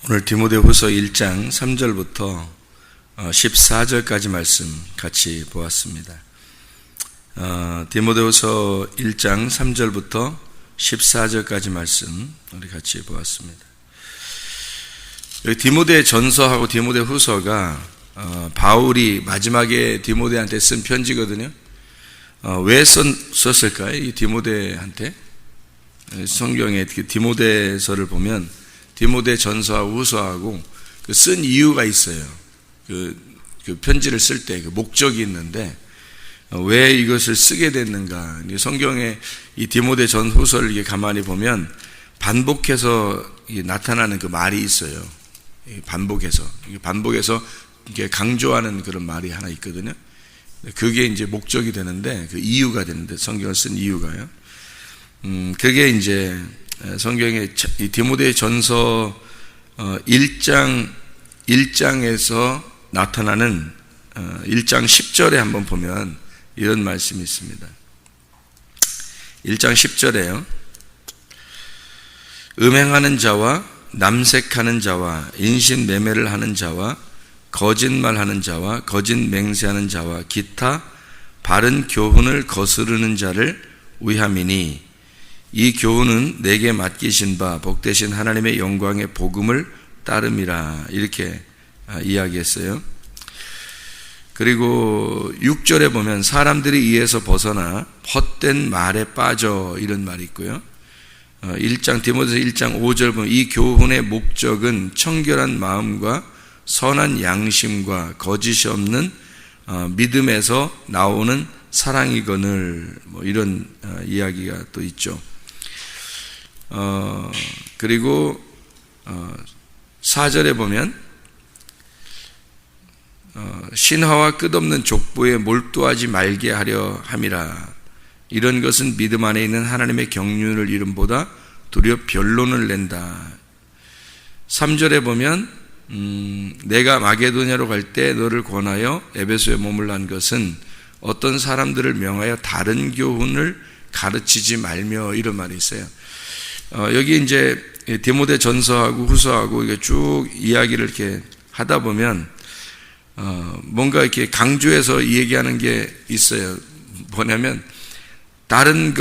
오늘 디모데후서 1장 3절부터 14절까지 말씀 같이 보았습니다. 디모데후서 1장 3절부터 14절까지 말씀 우리 같이 보았습니다. 여기 디모데 전서하고 디모데 후서가 바울이 마지막에 디모데한테 쓴 편지거든요. 왜 썼을까요? 이 디모데한테 성경에 디모데서를 보면 디모데 전서하고 후서하고 쓴 이유가 있어요. 그 편지를 쓸 때 그 목적이 있는데 왜 이것을 쓰게 됐는가? 성경에 이 디모데 전 후서를 이게 가만히 보면 반복해서 나타나는 그 말이 있어요. 반복해서 이게 강조하는 그런 말이 하나 있거든요. 그게 이제 목적이 되는데 그 이유가 되는데 성경을 쓴 이유가요. 그게 이제 성경의 디모데 전서 1장에서 나타나는 1장 10절에 한번 보면 이런 말씀이 있습니다. 1장 10절에요. 음행하는 자와 남색하는 자와 인신매매를 하는 자와 거짓말하는 자와 거짓 맹세하는 자와 기타 바른 교훈을 거스르는 자를 위함이니 이 교훈은 내게 맡기신 바 복되신 하나님의 영광의 복음을 따름이라 이렇게 이야기했어요. 그리고 6절에 보면 사람들이 이에서 벗어나 헛된 말에 빠져 이런 말이 있고요. 디모데서 1장 5절 보면 이 교훈의 목적은 청결한 마음과 선한 양심과 거짓이 없는 믿음에서 나오는 사랑이거늘 이런 이야기가 또 있죠. 그리고 4절에 보면 신화와 끝없는 족보에 몰두하지 말게 하려 함이라. 이런 것은 믿음 안에 있는 하나님의 경륜을 이름보다 도리어 변론을 낸다. 3절에 보면 내가 마게도냐로 갈 때 너를 권하여 에베소에 머물란 것은 어떤 사람들을 명하여 다른 교훈을 가르치지 말며 이런 말이 있어요. 여기 이제 디모데 전서하고 후서하고 이게 쭉 이야기를 이렇게 하다 보면 뭔가 이렇게 강조해서 얘기하는 게 있어요. 뭐냐면 다른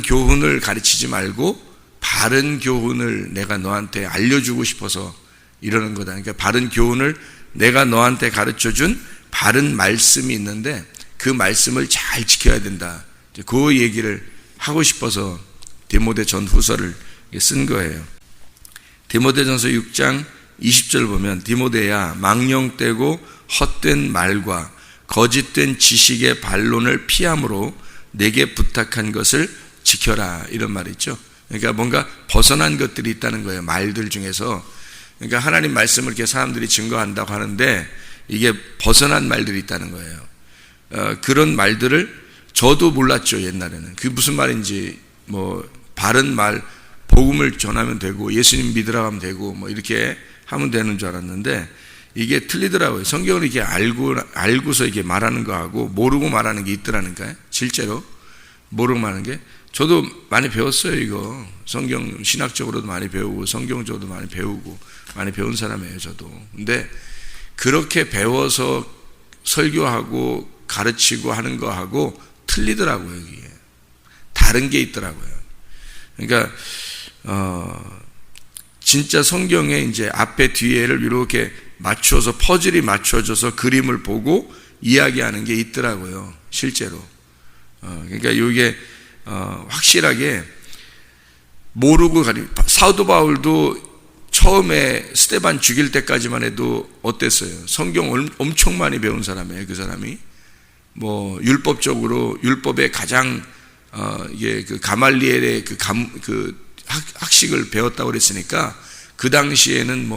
교훈을 가르치지 말고 바른 교훈을 내가 너한테 알려주고 싶어서 이러는 거다. 그러니까 바른 교훈을 내가 너한테 가르쳐준 바른 말씀이 있는데 그 말씀을 잘 지켜야 된다. 그 얘기를 하고 싶어서 디모데 전 후서를 쓴 거예요. 디모데전서 6장 20절 보면 디모데야 망령되고 헛된 말과 거짓된 지식의 반론을 피함으로 내게 부탁한 것을 지켜라 이런 말이 있죠. 그러니까 뭔가 벗어난 것들이 있다는 거예요. 말들 중에서. 그러니까 하나님 말씀을 이렇게 사람들이 증거한다고 하는데 이게 벗어난 말들이 있다는 거예요. 그런 말들을 저도 몰랐죠. 옛날에는 그게 무슨 말인지 바른 말 복음을 전하면 되고 예수님 믿으라고 하면 되고 이렇게 하면 되는 줄 알았는데 이게 틀리더라고요. 성경을 이렇게 알고서 이렇게 말하는 거하고 모르고 말하는 게 있더라니까요. 실제로 모르고 말하는 게 저도 많이 배웠어요. 이거 성경 신학적으로도 많이 배우고 성경적으로도 많이 배우고 많이 배운 사람이에요. 저도. 근데 그렇게 배워서 설교하고 가르치고 하는 거하고 틀리더라고요. 이게 다른 게 있더라고요. 그러니까 진짜 성경에 이제 앞에 뒤에를 이렇게 맞춰서 퍼즐이 맞춰져서 그림을 보고 이야기하는 게 있더라고요. 실제로. 그러니까 이게 확실하게 모르고 사도 바울도 처음에 스데반 죽일 때까지만 해도 어땠어요? 성경 엄청 많이 배운 사람이에요. 그 사람이 율법적으로 율법의 가장 이게 그 가말리엘의 그 학식을 배웠다고 그랬으니까 그 당시에는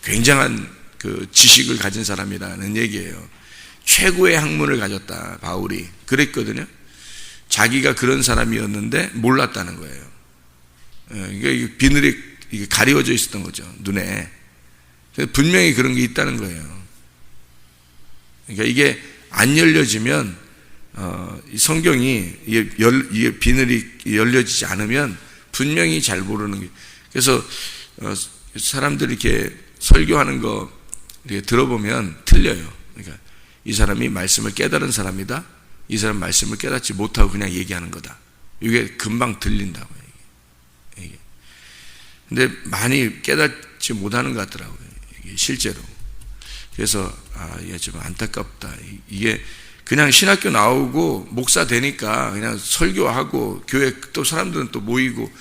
굉장한 그 지식을 가진 사람이라는 얘기예요. 최고의 학문을 가졌다 바울이 그랬거든요. 자기가 그런 사람이었는데 몰랐다는 거예요. 그러니까 비늘이 가려져 있었던 거죠. 눈에. 분명히 그런 게 있다는 거예요. 그러니까 이게 안 열려지면 성경이 비늘이 열려지지 않으면 분명히 잘 모르는 게. 그래서 사람들이 이렇게 설교하는 거 이렇게 들어보면 틀려요. 그러니까 이 사람이 말씀을 깨달은 사람이다. 이 사람 말씀을 깨닫지 못하고 그냥 얘기하는 거다. 이게 금방 들린다고요. 이게. 근데 많이 깨닫지 못하는 것 같더라고요. 이게 실제로. 그래서 이게 좀 안타깝다. 이게 그냥 신학교 나오고 목사 되니까 그냥 설교하고 교회 또 사람들은 또 모이고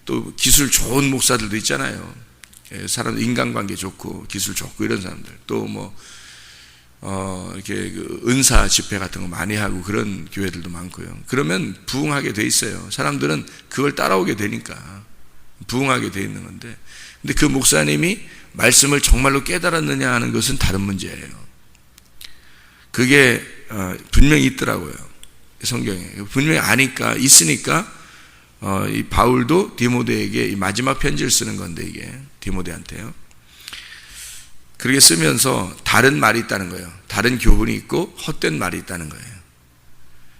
또 기술 좋은 목사들도 있잖아요. 사람 인간관계 좋고 기술 좋고 이런 사람들 또 뭐 이렇게 그 은사 집회 같은 거 많이 하고 그런 교회들도 많고요. 그러면 부흥하게 돼 있어요. 사람들은 그걸 따라오게 되니까 부흥하게 돼 있는 건데, 근데 그 목사님이 말씀을 정말로 깨달았느냐 하는 것은 다른 문제예요. 그게 분명히 있더라고요. 성경에 분명히 아니까 있으니까 이 바울도 디모데에게 이 마지막 편지를 쓰는 건데, 이게 디모데한테요. 그렇게 쓰면서 다른 말이 있다는 거예요. 다른 교훈이 있고 헛된 말이 있다는 거예요.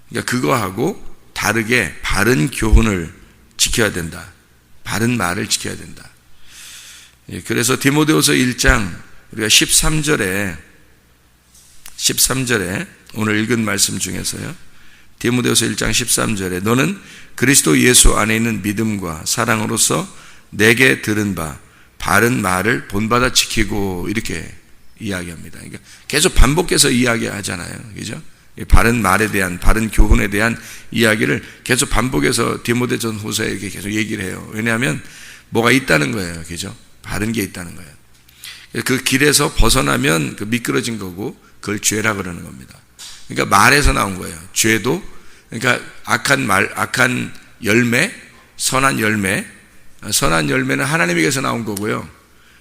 그러니까 그거하고 다르게 바른 교훈을 지켜야 된다. 바른 말을 지켜야 된다. 그래서 디모데후서 1장 우리가 13절에 오늘 읽은 말씀 중에서요, 디모데후서 1장 13절에 너는 그리스도 예수 안에 있는 믿음과 사랑으로서 내게 들은 바 바른 말을 본받아 지키고, 이렇게 이야기합니다. 그러니까 계속 반복해서 이야기하잖아요. 그죠? 바른 말에 대한, 바른 교훈에 대한 이야기를 계속 반복해서 디모데전 후서에 이렇게 계속 얘기를 해요. 왜냐하면 뭐가 있다는 거예요. 그죠? 바른 게 있다는 거예요. 그 길에서 벗어나면 그 미끄러진 거고, 그걸 죄라 그러는 겁니다. 그러니까 말에서 나온 거예요. 죄도, 그러니까 악한 말, 악한 열매, 선한 열매, 선한 열매는 하나님에게서 나온 거고요.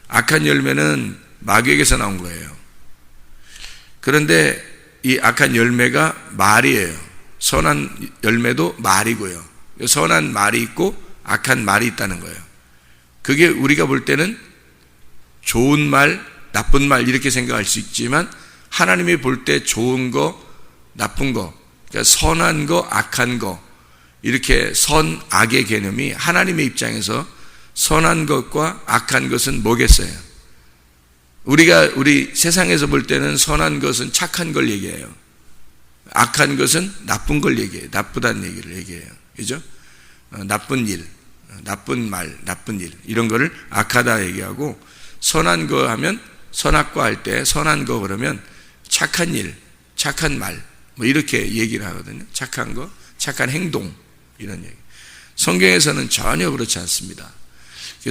악한 열매는 마귀에게서 나온 거예요. 그런데 이 악한 열매가 말이에요. 선한 열매도 말이고요. 선한 말이 있고 악한 말이 있다는 거예요. 그게 우리가 볼 때는 좋은 말, 나쁜 말 이렇게 생각할 수 있지만, 하나님이 볼 때 좋은 거, 나쁜 거, 그러니까 선한 거, 악한 거, 이렇게 선, 악의 개념이 하나님의 입장에서 선한 것과 악한 것은 뭐겠어요? 우리 세상에서 볼 때는 선한 것은 착한 걸 얘기해요. 악한 것은 나쁜 걸 얘기해요. 나쁘다는 얘기를 얘기해요. 그죠? 나쁜 일, 나쁜 말, 나쁜 일, 이런 거를 악하다 얘기하고, 선한 거 하면 선악과 할 때 선한 거 그러면 착한 일, 착한 말, 뭐 이렇게 얘기를 하거든요. 착한 거, 착한 행동, 이런 얘기. 성경에서는 전혀 그렇지 않습니다.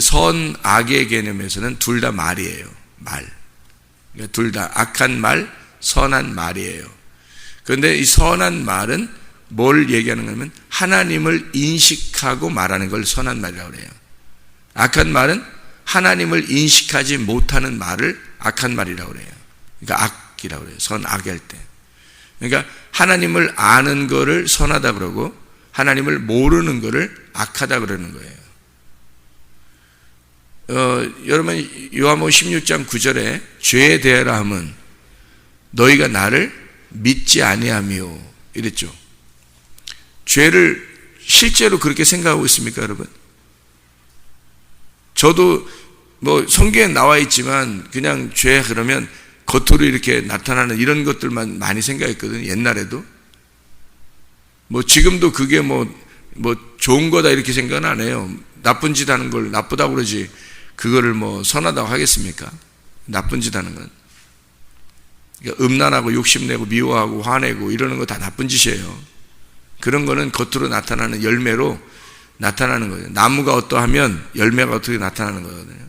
선, 악의 개념에서는 둘 다 말이에요. 말. 그러니까 둘 다 악한 말, 선한 말이에요. 그런데 이 선한 말은 뭘 얘기하는 거냐면 하나님을 인식하고 말하는 걸 선한 말이라고 그래요. 악한 말은 하나님을 인식하지 못하는 말을 악한 말이라고 그래요. 그러니까 악이라고 그래요. 선악할 때. 그러니까 하나님을 아는 거를 선하다 그러고 하나님을 모르는 거를 악하다 그러는 거예요. 여러분 요한복음 16장 9절에 죄에 대하라 함은 너희가 나를 믿지 아니하며 이랬죠. 죄를 실제로 그렇게 생각하고 있습니까, 여러분? 저도 뭐 성경에 나와 있지만 그냥 죄 그러면 겉으로 이렇게 나타나는 이런 것들만 많이 생각했거든요. 옛날에도. 뭐 지금도 그게 뭐 좋은 거다 이렇게 생각은 안 해요. 나쁜 짓 하는 걸 나쁘다고 그러지 그거를 뭐 선하다고 하겠습니까? 나쁜 짓 하는 건. 그러니까 음란하고 욕심내고 미워하고 화내고 이러는 거 다 나쁜 짓이에요. 그런 거는 겉으로 나타나는 열매로 나타나는 거예요. 나무가 어떠하면 열매가 어떻게 나타나는 거거든요.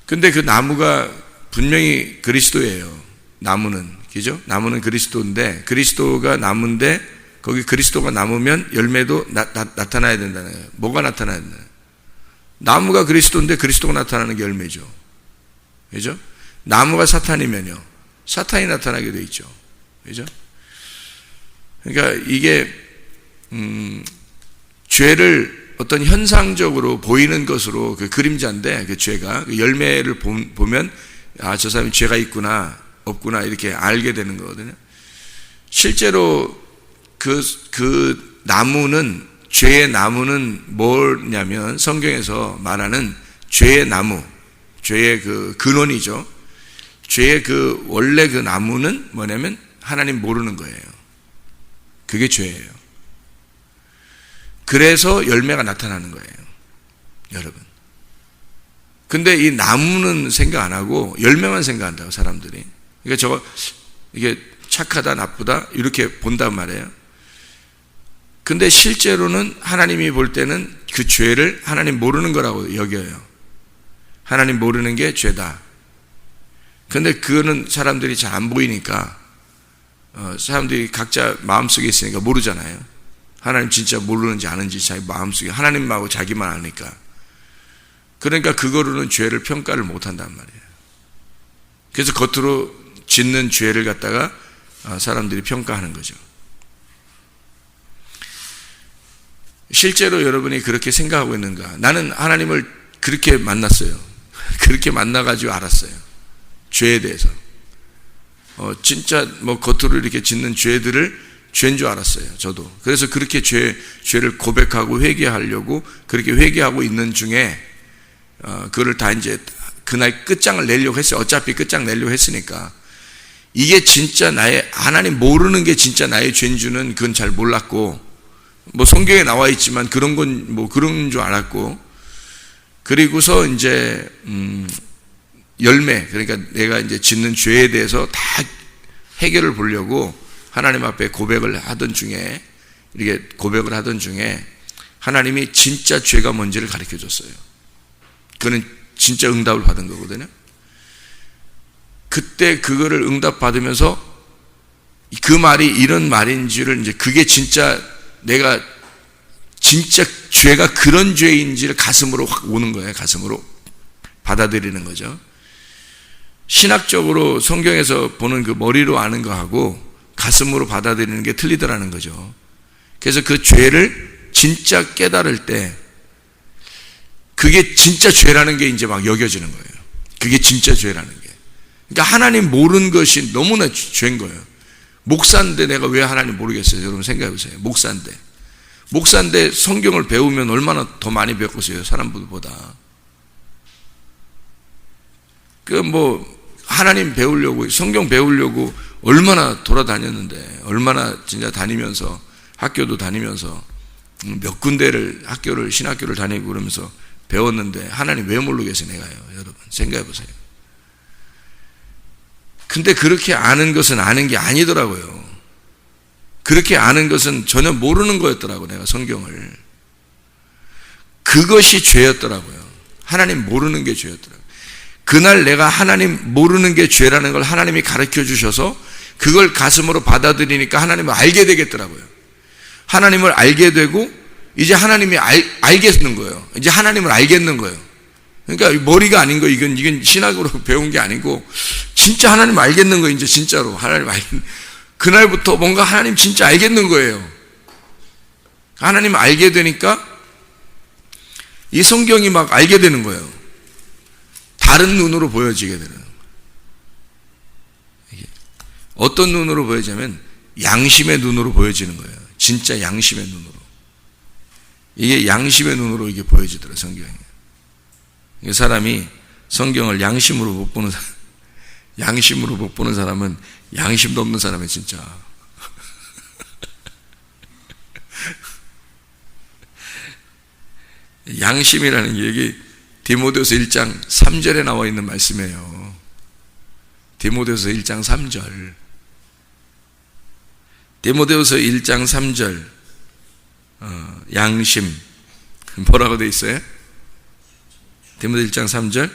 근데 그 나무가 분명히 그리스도예요. 나무는. 그죠? 나무는 그리스도인데, 그리스도가 나무인데, 거기 그리스도가 나무면 열매도 나타나야 된다는 거예요. 뭐가 나타나야 된다는 거예요? 나무가 그리스도인데 그리스도가 나타나는 게 열매죠. 그죠? 나무가 사탄이면요. 사탄이 나타나게 돼 있죠. 그죠? 그러니까 이게, 죄를 어떤 현상적으로 보이는 것으로 그 그림자인데, 그 죄가, 그 열매를 보면, 아, 저 사람이 죄가 있구나, 없구나, 이렇게 알게 되는 거거든요. 실제로 그 나무는 죄의 나무는 뭐냐면 성경에서 말하는 죄의 나무, 죄의 그 근원이죠. 죄의 그 원래 그 나무는 뭐냐면 하나님 모르는 거예요. 그게 죄예요. 그래서 열매가 나타나는 거예요, 여러분. 근데 이 나무는 생각 안 하고 열매만 생각한다고, 사람들이. 그러니까 이게 착하다 나쁘다 이렇게 본단 말이에요. 근데 실제로는 하나님이 볼 때는 그 죄를 하나님 모르는 거라고 여겨요. 하나님 모르는 게 죄다. 근데 그거는 사람들이 잘 안 보이니까, 사람들이 각자 마음속에 있으니까 모르잖아요. 하나님 진짜 모르는지 아는지 자기 마음속에, 하나님하고 자기만 아니까. 그러니까 그거로는 죄를 평가를 못 한단 말이에요. 그래서 겉으로 짓는 죄를 갖다가 사람들이 평가하는 거죠. 실제로 여러분이 그렇게 생각하고 있는가? 나는 하나님을 그렇게 만났어요. 그렇게 만나가지고 알았어요. 죄에 대해서. 진짜 뭐 겉으로 이렇게 짓는 죄들을 죄인 줄 알았어요, 저도. 그래서 그렇게 죄를 고백하고 회개하려고 그렇게 회개하고 있는 중에, 그거를 다 이제 그날 끝장을 내려고 했어요. 어차피 끝장 내려고 했으니까. 이게 진짜 하나님 모르는 게 진짜 나의 죄인 줄은 그건 잘 몰랐고, 뭐 성경에 나와 있지만 그런 건 뭐 그런 줄 알았고, 그리고서 이제 열매, 그러니까 내가 이제 짓는 죄에 대해서 다 해결을 보려고 하나님 앞에 고백을 하던 중에, 이렇게 고백을 하던 중에 하나님이 진짜 죄가 뭔지를 가르쳐 줬어요. 그거는 진짜 응답을 받은 거거든요. 그때 그거를 응답받으면서 그 말이 이런 말인지를, 이제 그게 진짜 내가 진짜 죄가 그런 죄인지를 가슴으로 확 오는 거예요. 가슴으로 받아들이는 거죠. 신학적으로 성경에서 보는 그 머리로 아는 거하고 가슴으로 받아들이는 게 틀리더라는 거죠. 그래서 그 죄를 진짜 깨달을 때 그게 진짜 죄라는 게 이제 막 여겨지는 거예요. 그게 진짜 죄라는 게. 그러니까 하나님 모르는 것이 너무나 죄인 거예요. 목사인데 내가 왜 하나님 모르겠어요? 여러분 생각해 보세요. 목사인데 성경을 배우면 얼마나 더 많이 배웠겠어요, 사람들보다. 하나님 배우려고, 성경 배우려고 얼마나 돌아다녔는데, 얼마나 진짜 다니면서, 학교도 다니면서, 몇 군데를, 신학교를 다니고 그러면서 배웠는데, 하나님 왜 모르겠어요, 내가요, 여러분. 생각해 보세요. 근데 그렇게 아는 것은 아는 게 아니더라고요. 그렇게 아는 것은 전혀 모르는 거였더라고요, 내가 성경을. 그것이 죄였더라고요. 하나님 모르는 게 죄였더라고요. 그날 내가 하나님 모르는 게 죄라는 걸 하나님이 가르쳐 주셔서 그걸 가슴으로 받아들이니까 하나님을 알게 되겠더라고요. 하나님을 알게 되고 이제 하나님이 알겠는 거예요. 이제 하나님을 알겠는 거예요. 그러니까 머리가 아닌 거, 이건 신학으로 배운 게 아니고 진짜 하나님 알겠는 거예요. 이제 진짜로 하나님 그날부터 뭔가 하나님 진짜 알겠는 거예요. 하나님 알게 되니까 이 성경이 막 알게 되는 거예요. 다른 눈으로 보여지게 되는 거예요. 어떤 눈으로 보여지냐면 양심의 눈으로 보여지는 거예요. 진짜 양심의 눈으로. 이게 양심의 눈으로 이게 보여지더라고요, 성경이. 사람이 성경을 양심으로 못 보는 사람은 양심도 없는 사람이 진짜. 양심이라는 게 여기 디모데후서 1장 3절에 나와 있는 말씀이에요. 디모데후서 1장 3절. 디모데후서 1장 3절. 양심. 뭐라고 돼 있어요? 디모데 1장 3절.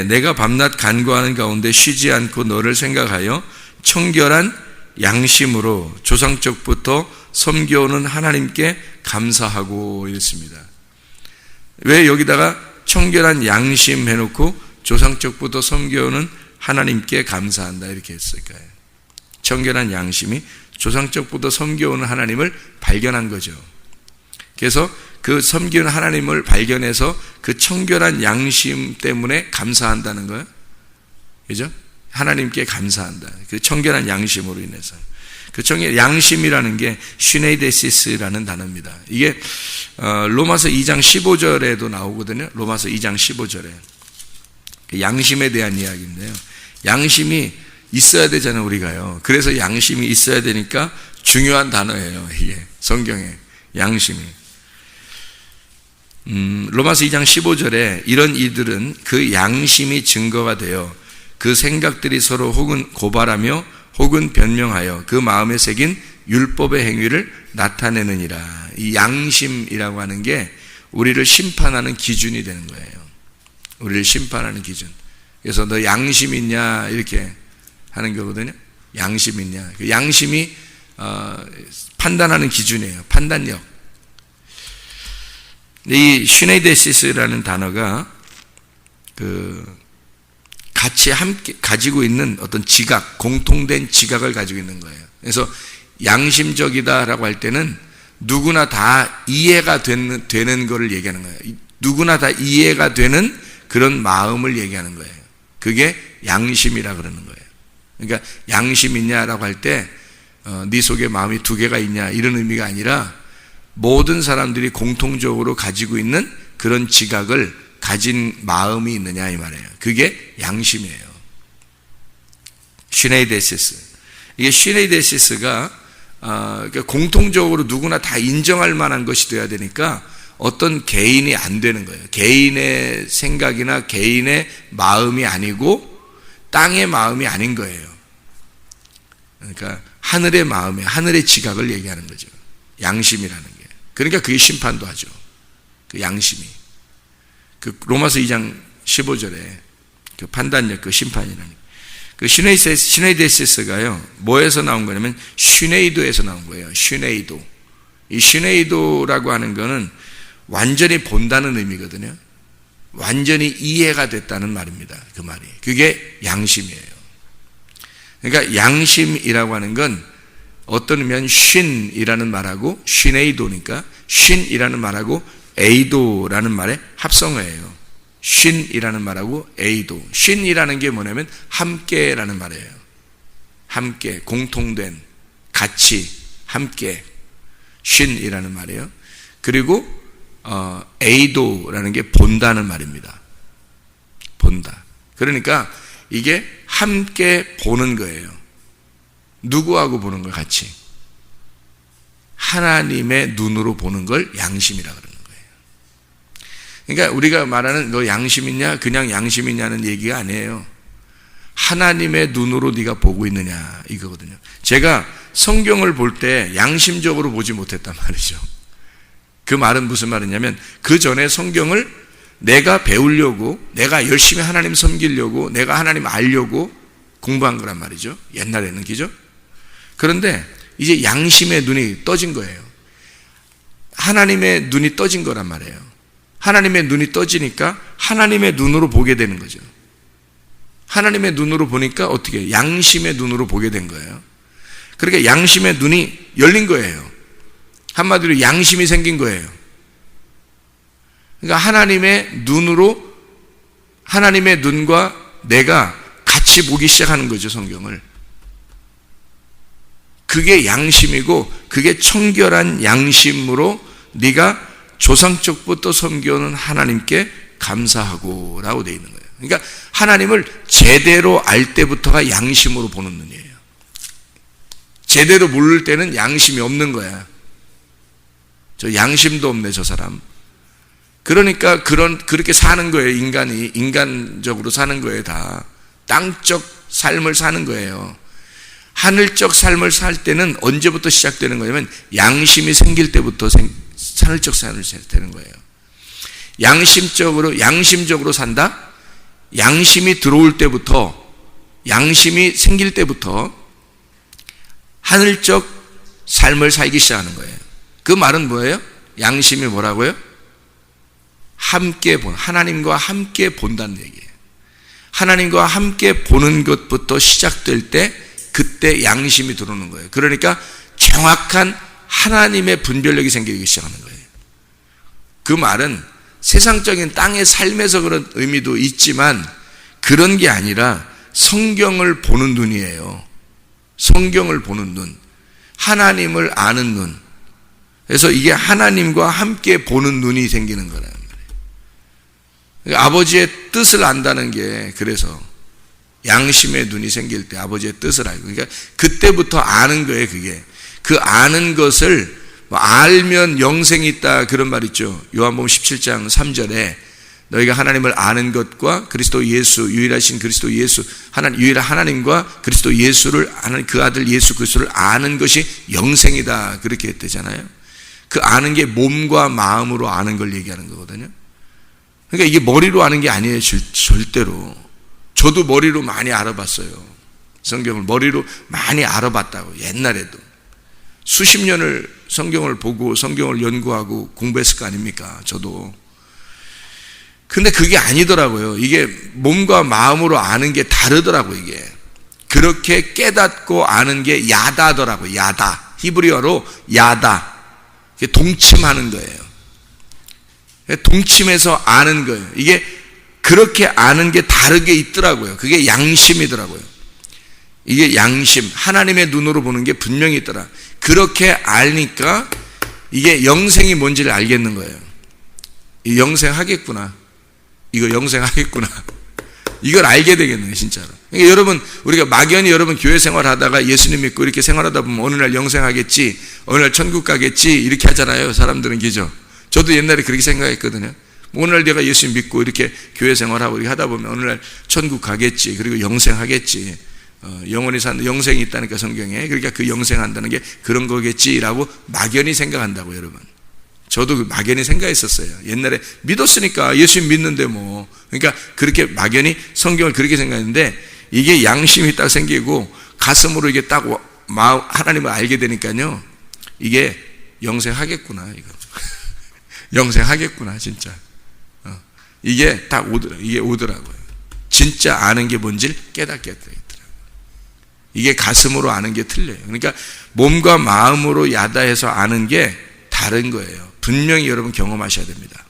내가 밤낮 간구하는 가운데 쉬지 않고 너를 생각하여 청결한 양심으로 조상적부터 섬겨오는 하나님께 감사하고 이랬습니다. 왜 여기다가 청결한 양심 해놓고 조상적부터 섬겨오는 하나님께 감사한다 이렇게 했을까요? 청결한 양심이 조상적부터 섬겨오는 하나님을 발견한 거죠. 그래서 그 섬기는 하나님을 발견해서 그 청결한 양심 때문에 감사한다는 거예요. 그죠? 하나님께 감사한다. 그 청결한 양심으로 인해서. 그 정의 양심이라는 게 슈네이데시스라는 단어입니다. 이게 로마서 2장 15절에도 나오거든요. 로마서 2장 15절에 양심에 대한 이야기인데요. 양심이 있어야 되잖아요, 우리가요. 그래서 양심이 있어야 되니까 중요한 단어예요, 이게 성경에 양심이. 로마서 2장 15절에 이런 이들은 그 양심이 증거가 되어 그 생각들이 서로 혹은 고발하며 혹은 변명하여 그 마음에 새긴 율법의 행위를 나타내느니라. 이 양심이라고 하는 게 우리를 심판하는 기준이 되는 거예요. 우리를 심판하는 기준. 그래서 너 양심 있냐 이렇게 하는 거거든요. 양심 있냐. 그 양심이 판단하는 기준이에요. 판단력. 이 슈네이데시스라는 단어가 같이 함께 가지고 있는 어떤 지각, 공통된 지각을 가지고 있는 거예요. 그래서 양심적이다라고 할 때는 누구나 다 이해가 되는 것을 얘기하는 거예요. 누구나 다 이해가 되는 그런 마음을 얘기하는 거예요. 그게 양심이라 그러는 거예요. 그러니까 양심 있냐라고 할 때 네 속에 마음이 두 개가 있냐 이런 의미가 아니라 모든 사람들이 공통적으로 가지고 있는 그런 지각을 가진 마음이 있느냐 이 말이에요. 그게 양심이에요. 슈네이데시스. 이게 슈네이데시스가 공통적으로 누구나 다 인정할 만한 것이 돼야 되니까 어떤 개인이 안 되는 거예요. 개인의 생각이나 개인의 마음이 아니고 땅의 마음이 아닌 거예요. 그러니까 하늘의 마음에 하늘의 지각을 얘기하는 거죠. 양심이라는 게. 그러니까 그게 심판도 하죠. 그 양심이. 그 로마서 2장 15절에 그 판단력, 그 심판이라는 그 슈네이데시스가요 뭐에서 나온 거냐면 슈네이도에서 나온 거예요. 슈네이도. 이 슈네이도라고 하는 거는 완전히 본다는 의미거든요. 완전히 이해가 됐다는 말입니다. 그 말이. 그게 양심이에요. 그러니까 양심이라고 하는 건 어떤 의미는 쉰이라는 말하고 슈네이도니까 쉰이라는 말하고 에이도라는 말의 합성어예요. 쉰이라는 말하고 에이도. 쉰이라는 게 뭐냐면 함께라는 말이에요. 함께, 공통된, 같이, 함께. 쉰이라는 말이에요. 그리고 에이도라는 게 본다는 말입니다. 본다. 그러니까 이게 함께 보는 거예요. 누구하고 보는 걸 같이? 하나님의 눈으로 보는 걸 양심이라 그러는 거예요. 그러니까 우리가 말하는 너 양심 있냐? 그냥 양심 있냐는 얘기가 아니에요. 하나님의 눈으로 네가 보고 있느냐 이거거든요. 제가 성경을 볼 때 양심적으로 보지 못했단 말이죠. 그 말은 무슨 말이냐면 그 전에 성경을 내가 배우려고, 내가 열심히 하나님 섬기려고, 내가 하나님 알려고 공부한 거란 말이죠. 옛날에는, 그죠? 그런데 이제 양심의 눈이 떠진 거예요. 하나님의 눈이 떠진 거란 말이에요. 하나님의 눈이 떠지니까 하나님의 눈으로 보게 되는 거죠. 하나님의 눈으로 보니까 어떻게? 양심의 눈으로 보게 된 거예요. 그러니까 양심의 눈이 열린 거예요. 한마디로 양심이 생긴 거예요. 그러니까 하나님의 눈으로, 하나님의 눈과 내가 같이 보기 시작하는 거죠, 성경을. 그게 양심이고 그게 청결한 양심으로 네가 조상적부터 섬겨오는 하나님께 감사하고 라고 되어 있는 거예요. 그러니까 하나님을 제대로 알 때부터가 양심으로 보는 눈이에요. 제대로 모를 때는 양심이 없는 거야. 저 양심도 없네, 저 사람. 그러니까 그렇게 사는 거예요. 인간이 인간적으로 사는 거예요. 다 땅적 삶을 사는 거예요. 하늘적 삶을 살 때는 언제부터 시작되는 거냐면 양심이 생길 때부터 하늘적 삶을 되는 거예요. 양심적으로 산다. 양심이 들어올 때부터, 양심이 생길 때부터 하늘적 삶을 살기 시작하는 거예요. 그 말은 뭐예요? 양심이 뭐라고요? 하나님과 함께 본다는 얘기예요. 하나님과 함께 보는 것부터 시작될 때 그때 양심이 들어오는 거예요. 그러니까 정확한 하나님의 분별력이 생기기 시작하는 거예요. 그 말은 세상적인 땅의 삶에서 그런 의미도 있지만 그런 게 아니라 성경을 보는 눈이에요. 성경을 보는 눈. 하나님을 아는 눈. 그래서 이게 하나님과 함께 보는 눈이 생기는 거란 말이에요. 그러니까 아버지의 뜻을 안다는 게, 그래서 양심의 눈이 생길 때 아버지의 뜻을 알고, 그러니까 그때부터 아는 거예요. 그게 그 아는 것을 알면 영생이 있다, 그런 말 있죠. 요한복음 17장 3절에 너희가 하나님을 아는 것과 그리스도 예수, 유일하신 그리스도 예수, 유일한 하나님과 그리스도 예수를 아는, 그 아들 예수 그리스도를 아는 것이 영생이다, 그렇게 했대잖아요. 그 아는 게 몸과 마음으로 아는 걸 얘기하는 거거든요. 그러니까 이게 머리로 아는 게 아니에요. 절대로. 저도 머리로 많이 알아봤어요. 성경을 머리로 많이 알아봤다고. 옛날에도 수십 년을 성경을 보고 성경을 연구하고 공부했을 거 아닙니까? 저도. 근데 그게 아니더라고요. 이게 몸과 마음으로 아는 게 다르더라고요. 이게 그렇게 깨닫고 아는 게 야다더라고요. 야다. 히브리어로 야다. 동침하는 거예요. 동침해서 아는 거예요. 이게 그렇게 아는 게 다르게 있더라고요. 그게 양심이더라고요. 이게 양심, 하나님의 눈으로 보는 게 분명히 있더라. 그렇게 알니까 이게 영생이 뭔지를 알겠는 거예요. 이 영생하겠구나. 이거 영생하겠구나. 이걸 알게 되겠는 거예요, 진짜로. 그러니까 여러분, 우리가 막연히 여러분 교회 생활하다가 예수님 믿고 이렇게 생활하다 보면 어느 날 영생하겠지, 어느 날 천국 가겠지, 이렇게 하잖아요. 사람들은, 그죠? 저도 옛날에 그렇게 생각했거든요. 어느 날 내가 예수님 믿고 이렇게 교회 생활하고 이렇게 하다 보면 어느 날 천국 가겠지, 그리고 영생하겠지, 영원히 사는 영생이 있다니까 성경에. 그러니까 그 영생한다는 게 그런 거겠지라고 막연히 생각한다고, 여러분. 저도 막연히 생각했었어요. 옛날에 믿었으니까 예수님 믿는데 뭐. 그러니까 그렇게 막연히 성경을 그렇게 생각했는데, 이게 양심이 딱 생기고 가슴으로 이게 딱 하나님을 알게 되니까요, 이게 영생하겠구나, 이거. 영생하겠구나, 진짜. 이게 딱 오더라고요. 진짜 아는 게 뭔지를 깨닫게 되더라고요. 이게 가슴으로 아는 게 틀려요. 그러니까 몸과 마음으로 야다해서 아는 게 다른 거예요. 분명히 여러분 경험하셔야 됩니다.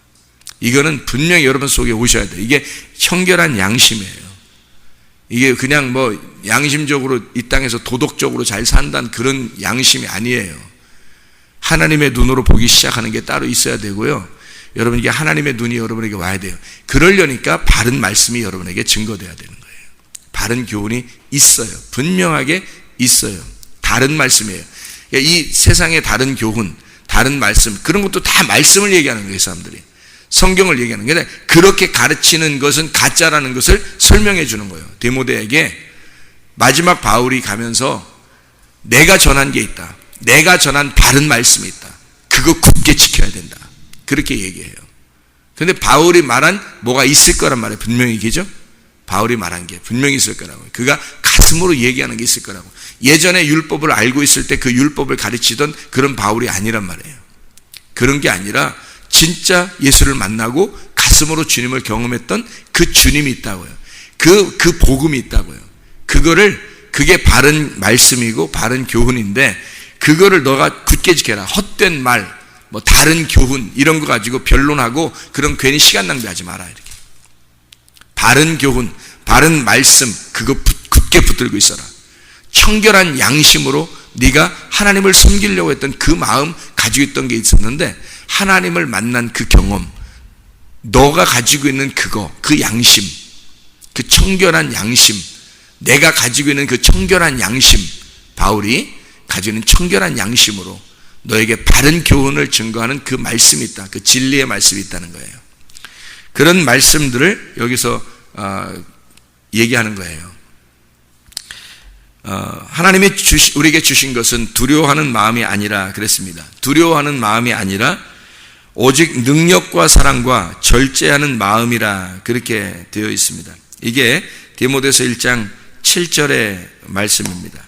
이거는 분명히 여러분 속에 오셔야 돼요. 이게 청결한 양심이에요. 이게 그냥 뭐 양심적으로 이 땅에서 도덕적으로 잘 산다는 그런 양심이 아니에요. 하나님의 눈으로 보기 시작하는 게 따로 있어야 되고요. 여러분, 이게 하나님의 눈이 여러분에게 와야 돼요. 그러려니까 바른 말씀이 여러분에게 증거돼야 되는 거예요. 바른 교훈이 있어요. 분명하게 있어요. 다른 말씀이에요. 그러니까 이 세상의 다른 교훈, 다른 말씀, 그런 것도 다 말씀을 얘기하는 거예요. 사람들이 성경을 얘기하는 거예요. 그렇게 가르치는 것은 가짜라는 것을 설명해 주는 거예요. 디모데에게 마지막 바울이 가면서 내가 전한 게 있다, 내가 전한 바른 말씀이 있다, 그거 굳게 지켜야 된다, 그렇게 얘기해요. 그런데 바울이 말한 뭐가 있을 거란 말이에요. 분명히, 그죠? 바울이 말한 게 분명히 있을 거라고. 그가 가슴으로 얘기하는 게 있을 거라고. 예전에 율법을 알고 있을 때 그 율법을 가르치던 그런 바울이 아니란 말이에요. 그런 게 아니라 진짜 예수를 만나고 가슴으로 주님을 경험했던 그 주님이 있다고요. 그 복음이 있다고요. 그게 바른 말씀이고 바른 교훈인데, 그거를 너가 굳게 지켜라. 헛된 말, 뭐 다른 교훈 이런 거 가지고 변론하고 그런 괜히 시간 낭비하지 마라. 이렇게 바른 교훈, 바른 말씀, 그거 굳게 붙들고 있어라. 청결한 양심으로 네가 하나님을 섬기려고 했던 그 마음 가지고 있던 게 있었는데, 하나님을 만난 그 경험, 너가 가지고 있는 그 양심, 그 청결한 양심, 내가 가지고 있는 그 청결한 양심, 바울이 가지고 있는 청결한 양심으로 너에게 바른 교훈을 증거하는 그 말씀이 있다. 그 진리의 말씀이 있다는 거예요. 그런 말씀들을 여기서 얘기하는 거예요. 하나님이 우리에게 주신 것은 두려워하는 마음이 아니라 그랬습니다. 두려워하는 마음이 아니라 오직 능력과 사랑과 절제하는 마음이라, 그렇게 되어 있습니다. 이게 디모데서 1장 7절의 말씀입니다.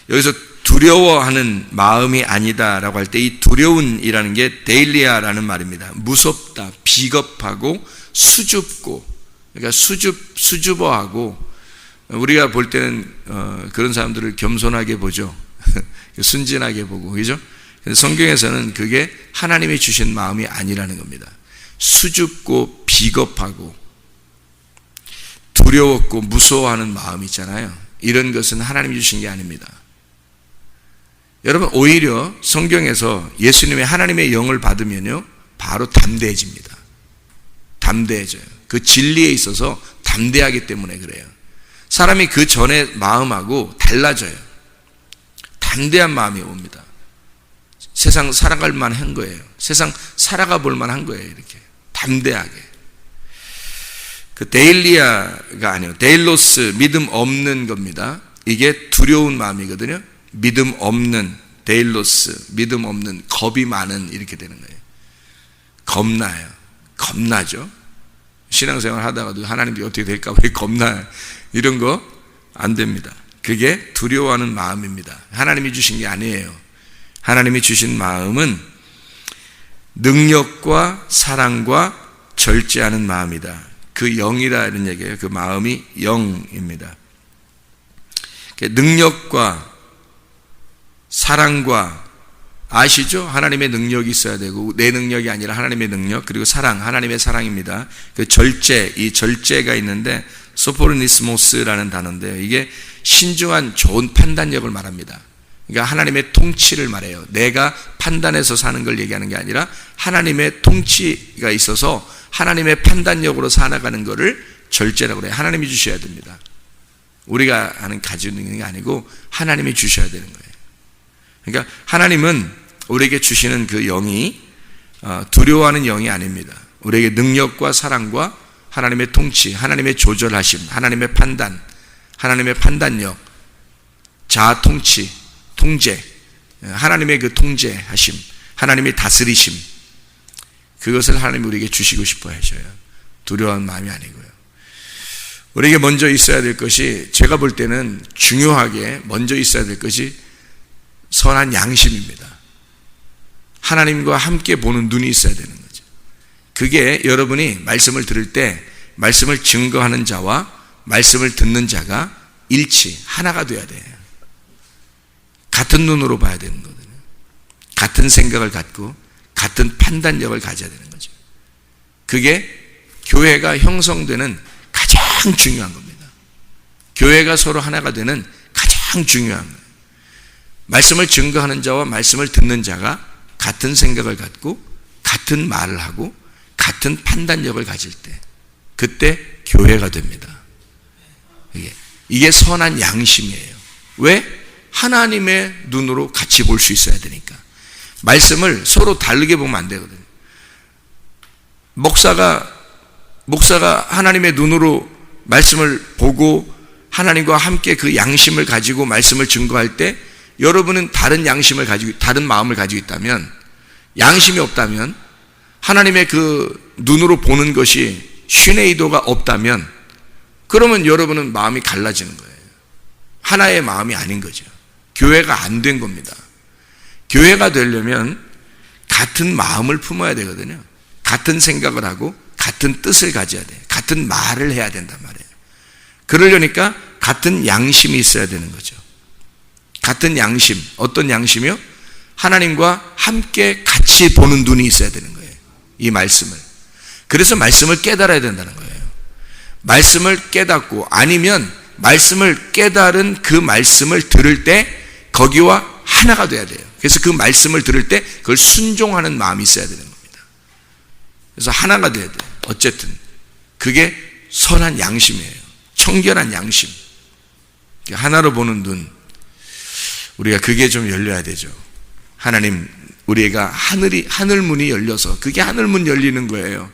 여기서 두려워하는 마음이 아니다라고 할 때 이 두려움이라는 게 데일리아라는 말입니다. 무섭다, 비겁하고 수줍고, 그러니까 수줍어하고, 우리가 볼 때는 그런 사람들을 겸손하게 보죠. 순진하게 보고, 그죠? 성경에서는 그게 하나님이 주신 마음이 아니라는 겁니다. 수줍고 비겁하고 두려웠고 무서워하는 마음 있잖아요. 이런 것은 하나님이 주신 게 아닙니다. 여러분, 오히려 성경에서 예수님의 하나님의 영을 받으면요, 바로 담대해집니다. 담대해져요. 그 진리에 있어서 담대하기 때문에 그래요. 사람이 그 전에 마음하고 달라져요. 담대한 마음이 옵니다. 세상 살아갈 만한 거예요. 세상 살아가 볼 만한 거예요. 이렇게 담대하게. 그 데일리아가 아니에요. 데일로스, 믿음 없는 겁니다. 이게 두려운 마음이거든요. 믿음 없는, 데일로스, 믿음 없는, 겁이 많은, 이렇게 되는 거예요. 겁나요. 겁나죠. 신앙생활 하다가도 하나님이 어떻게 될까 왜 겁나요. 이런 거 안 됩니다. 그게 두려워하는 마음입니다. 하나님이 주신 게 아니에요. 하나님이 주신 마음은 능력과 사랑과 절제하는 마음이다. 그 영이라는 얘기예요. 그 마음이 영입니다. 능력과 사랑과, 아시죠? 하나님의 능력이 있어야 되고, 내 능력이 아니라 하나님의 능력, 그리고 사랑, 하나님의 사랑입니다. 그 절제, 이 절제가 있는데 소포르니스모스라는 단어인데요. 이게 신중한 좋은 판단력을 말합니다. 그러니까 하나님의 통치를 말해요. 내가 판단해서 사는 걸 얘기하는 게 아니라 하나님의 통치가 있어서 하나님의 판단력으로 살아가는 것을 절제라고 그래요. 하나님이 주셔야 됩니다. 우리가 하는 가지는 게 아니고 하나님이 주셔야 되는 거예요. 그러니까 하나님은 우리에게 주시는 그 영이 두려워하는 영이 아닙니다. 우리에게 능력과 사랑과 하나님의 통치, 하나님의 조절하심, 하나님의 판단, 하나님의 판단력, 자아 통치, 통제, 하나님의 그 통제하심, 하나님의 다스리심, 그것을 하나님이 우리에게 주시고 싶어 하셔요. 두려워하는 마음이 아니고요. 우리에게 먼저 있어야 될 것이, 제가 볼 때는 중요하게 먼저 있어야 될 것이 선한 양심입니다. 하나님과 함께 보는 눈이 있어야 되는 거죠. 그게 여러분이 말씀을 들을 때 말씀을 증거하는 자와 말씀을 듣는 자가 하나가 돼야 돼요. 같은 눈으로 봐야 되는 거거든요. 같은 생각을 갖고 같은 판단력을 가져야 되는 거죠. 그게 교회가 형성되는 가장 중요한 겁니다. 교회가 서로 하나가 되는 가장 중요한 거예요. 말씀을 증거하는 자와 말씀을 듣는 자가 같은 생각을 갖고 같은 말을 하고 같은 판단력을 가질 때, 그때 교회가 됩니다. 이게 선한 양심이에요. 왜? 하나님의 눈으로 같이 볼 수 있어야 되니까. 말씀을 서로 다르게 보면 안 되거든요. 목사가 하나님의 눈으로 말씀을 보고 하나님과 함께 그 양심을 가지고 말씀을 증거할 때, 여러분은 다른 양심을 가지고, 다른 마음을 가지고 있다면, 양심이 없다면, 하나님의 그 눈으로 보는 것이 신의 의도가 없다면, 그러면 여러분은 마음이 갈라지는 거예요. 하나의 마음이 아닌 거죠. 교회가 안 된 겁니다. 교회가 되려면 같은 마음을 품어야 되거든요. 같은 생각을 하고 같은 뜻을 가져야 돼요. 같은 말을 해야 된단 말이에요. 그러려니까 같은 양심이 있어야 되는 거죠. 같은 양심, 어떤 양심이요? 하나님과 함께 같이 보는 눈이 있어야 되는 거예요. 이 말씀을. 그래서 말씀을 깨달아야 된다는 거예요. 말씀을 깨닫고, 아니면 말씀을 깨달은 그 말씀을 들을 때 거기와 하나가 돼야 돼요. 그래서 그 말씀을 들을 때 그걸 순종하는 마음이 있어야 되는 겁니다. 그래서 하나가 돼야 돼요. 어쨌든 그게 선한 양심이에요. 청결한 양심. 하나로 보는 눈, 우리가 그게 좀 열려야 되죠. 하나님, 우리가 하늘 문이 열려서, 그게 하늘문 열리는 거예요.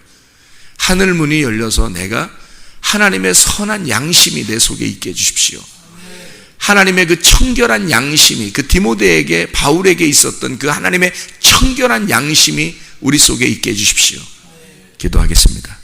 하늘 문이 열려서 내가 하나님의 선한 양심이 내 속에 있게 해주십시오. 하나님의 그 청결한 양심이, 그 디모데에게, 바울에게 있었던 그 하나님의 청결한 양심이 우리 속에 있게 해주십시오. 기도하겠습니다.